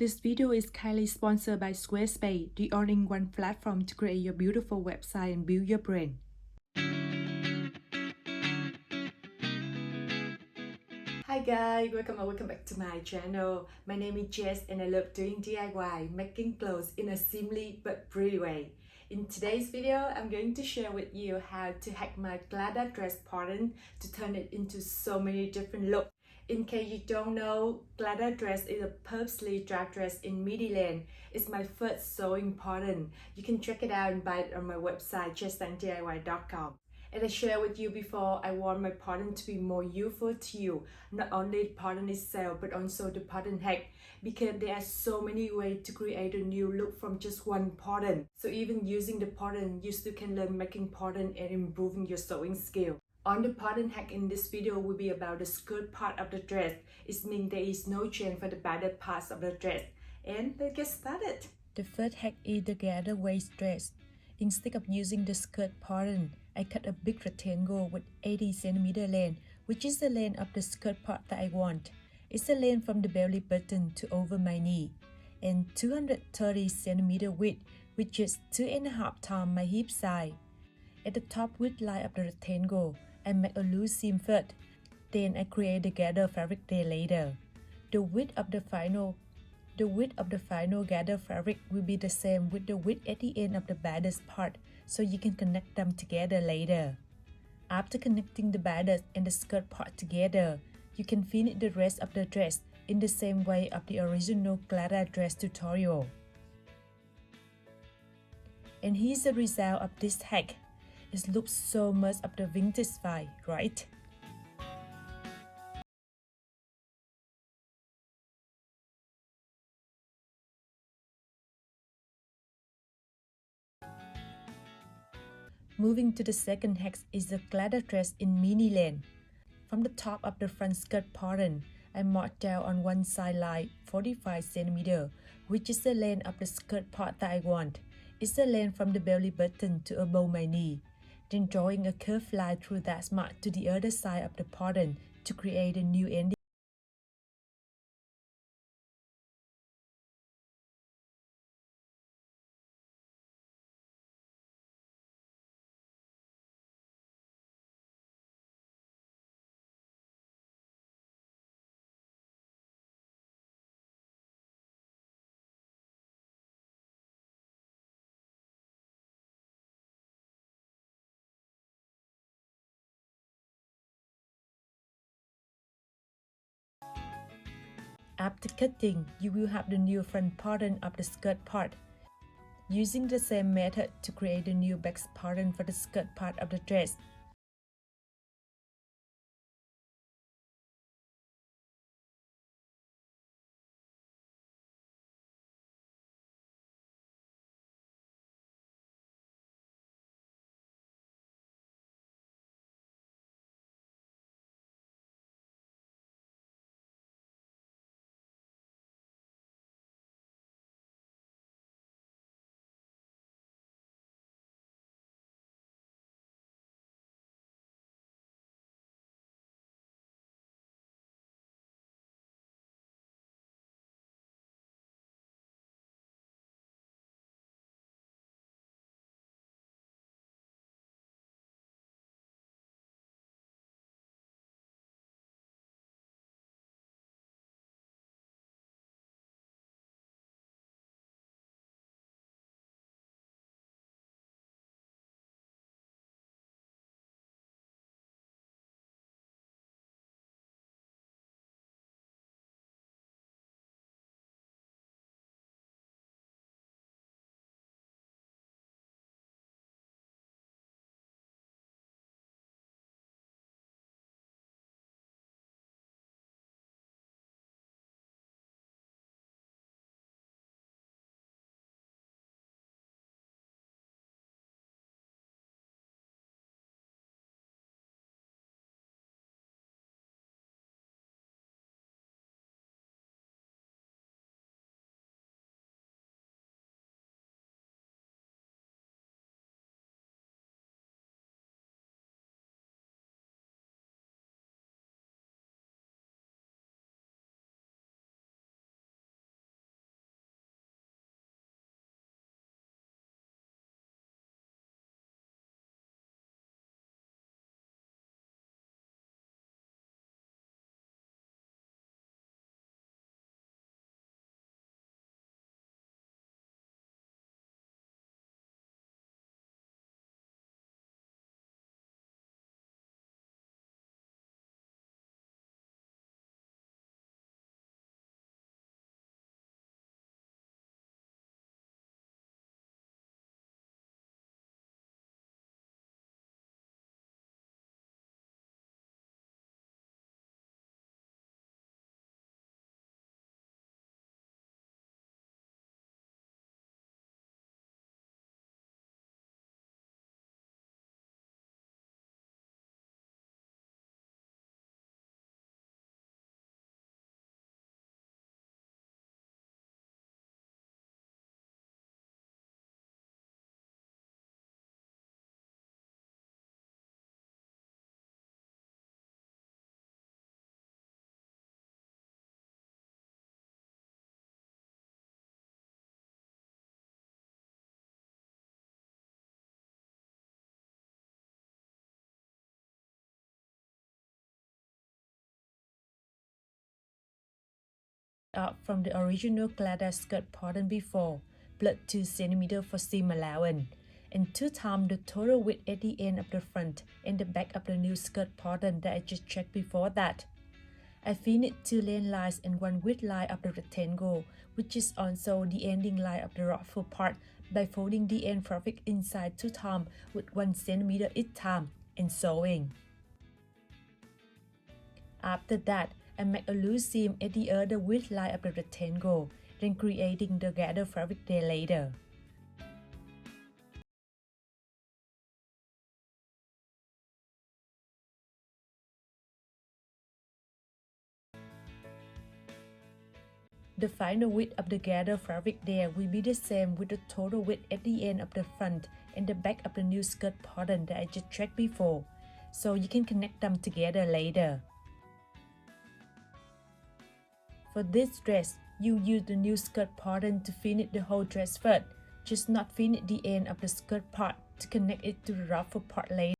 This video is kindly sponsored by Squarespace, the all-in-one platform to create your beautiful website and build your brand. Hi guys, welcome back to my channel. My name is Jess and I love doing DIY, making clothes in a simply but pretty way. In today's video, I'm going to share with you how to hack my Clara dress pattern to turn it into so many different looks. In case you don't know, Clara dress is a purposely drag dress in midi length. It's my first sewing pattern. You can check it out and buy it on my website, jessdangdiy.com. As I shared with you before, I want my pattern to be more useful to you. Not only the pattern itself, but also the pattern hack, because there are so many ways to create a new look from just one pattern. So even using the pattern, you still can learn making pattern and improving your sewing skill. On the pattern hack in this video will be about the skirt part of the dress. It means there is no chain for the battle parts of the dress. And let's get started. The first hack is the gather waist dress. Instead of using the skirt pattern, I cut a big rectangle with 80 cm length, which is the length of the skirt part that I want. It's the length from the belly button to over my knee, and 230 cm width, which is 2.5 times my hip size. At the top width line of the rectangle, I make a loose seam first, then I create the gather fabric there later. The width of the final gather fabric will be the same with the width at the end of the bodice part, so you can connect them together later. After connecting the bodice and the skirt part together, you can finish the rest of the dress in the same way of the original Clara dress tutorial. And here's the result of this hack. It looks so much of the vintage vibe, right? Moving to the second hack is the Clara dress in mini length. From the top of the front skirt pattern, I mark down on one side line 45 cm, which is the length of the skirt part that I want. It's the length from the belly button to above my knee. Then drawing a curved line through that mark to the other side of the pattern to create a new ending. After cutting, you will have the new front pattern of the skirt part. Using the same method to create the new back pattern for the skirt part of the dress. up from the original Clara skirt pattern before, plus 2 cm for seam allowance, and 2 times the total width at the end of the front and the back of the new skirt pattern that I just checked before that. I finished 2 length lines and 1 width line of the rectangle, which is also the ending line of the ruffle part, by folding the end fabric inside 2 times with 1 cm each time and sewing. After that, I make a loose seam at the other width line of the rectangle, then creating the gather fabric there later. The final width of the gather fabric there will be the same with the total width at the end of the front and the back of the new skirt pattern that I just checked before, so you can connect them together later. For this dress, you use the new skirt pattern to finish the whole dress first, just not finish the end of the skirt part to connect it to the ruffle part later.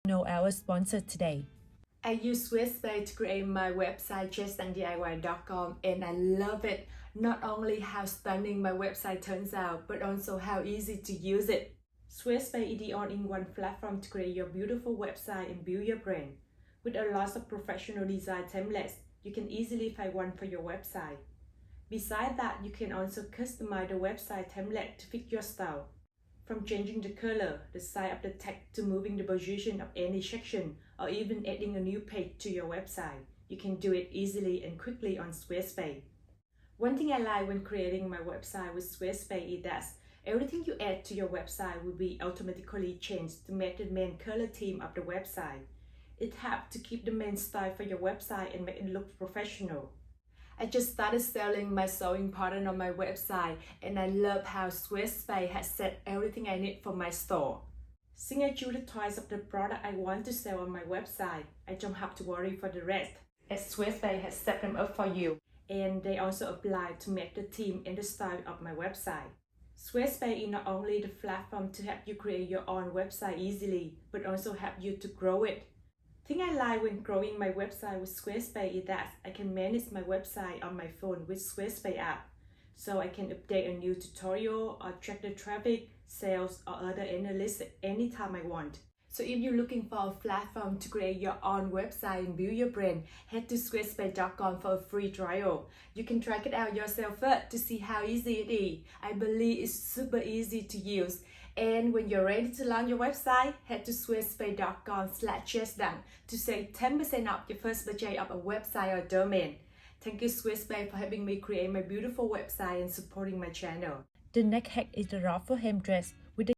No, our sponsor today. I use Squarespace to create my website jessdangdiy.com, and I love it. Not only how stunning my website turns out, but also how easy to use it. Squarespace is the all-in-one platform to create your beautiful website and build your brand. With a lot of professional design templates, you can easily find one for your website. Besides that, you can also customize the website template to fit your style. From changing the color, the size of the text, to moving the position of any section, or even adding a new page to your website, you can do it easily and quickly on Squarespace. One thing I like when creating my website with Squarespace is that everything you add to your website will be automatically changed to match the main color theme of the website. It helps to keep the main style for your website and make it look professional. I just started selling my sewing pattern on my website, and I love how Squarespace has set everything I need for my store. Since I choose the choice of the product I want to sell on my website, I don't have to worry for the rest, as Squarespace has set them up for you, and they also apply to make the theme and the style of my website. Squarespace is not only the platform to help you create your own website easily, but also help you to grow it. The thing I like when growing my website with Squarespace is that I can manage my website on my phone with Squarespace app, so I can update a new tutorial or track the traffic, sales, or other analytics anytime I want. So if you're looking for a platform to create your own website and build your brand, head to squarespace.com for a free trial. You can try it out yourself first to see how easy it is. I believe it's super easy to use. And when you're ready to launch your website, head to squarespace.com/jessdang to save 10% off your first purchase of a website or domain. Thank you, Squarespace, for helping me create my beautiful website and supporting my channel. The next hack is the ruffle hem dress with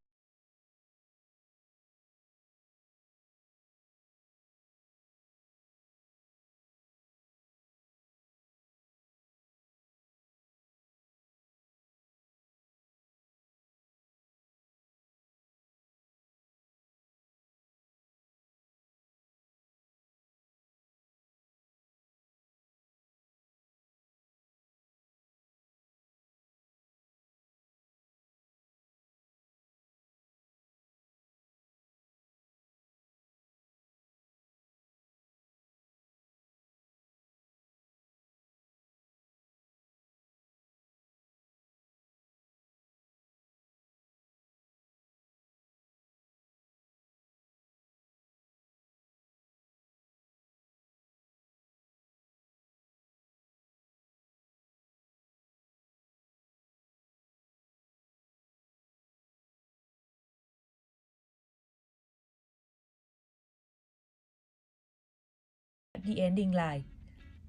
the ending line.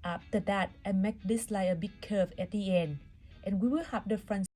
After that, I make this line a big curve at the end, and we will have the front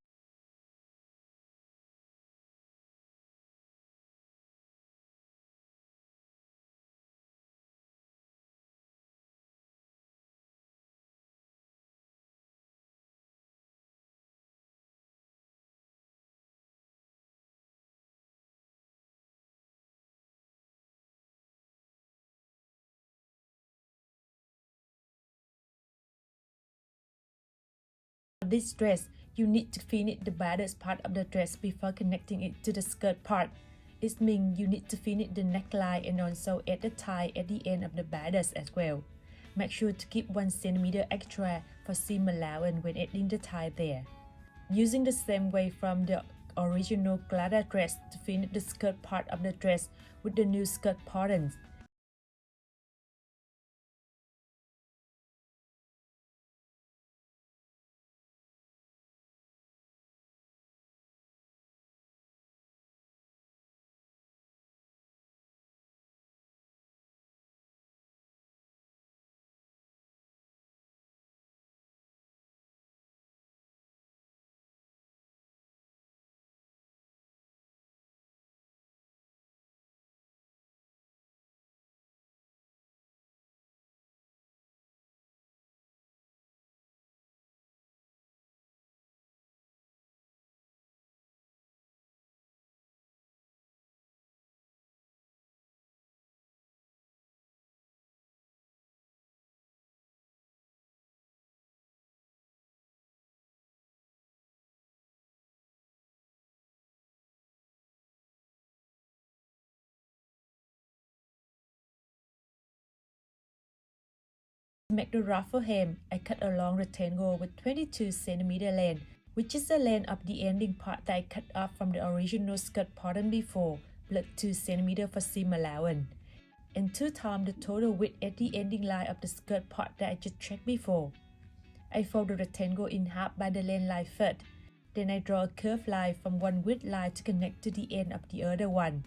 this dress, you need to finish the bodice part of the dress before connecting it to the skirt part. It means you need to finish the neckline and also add the tie at the end of the bodice as well. Make sure to keep 1 cm extra for seam allowance when adding the tie there. Using the same way from the original Clara dress to finish the skirt part of the dress with the new skirt patterns. To make the ruffle hem, I cut a long rectangle with 22 cm length, which is the length of the ending part that I cut off from the original skirt pattern before, plus 2 cm for seam allowance, and 2 times the total width at the ending line of the skirt part that I just checked before. I fold the rectangle in half by the length line first, then I draw a curved line from one width line to connect to the end of the other one.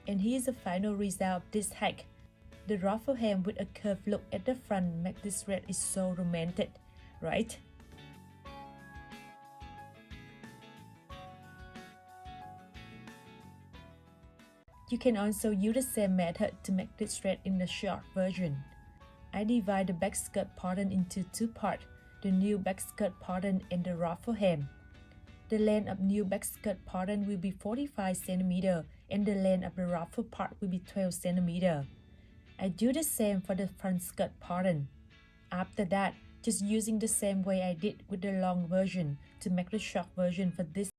And here's the final result of this hack. The ruffle hem with a curved look at the front makes this dress is so romantic, right? You can also use the same method to make this dress in the short version. I divide the back skirt pattern into 2 parts, the new back skirt pattern and the ruffle hem. The length of new back skirt pattern will be 45 cm and the length of the ruffle part will be 12 cm. I do the same for the front skirt pattern. After that, just using the same way I did with the long version to make the short version for this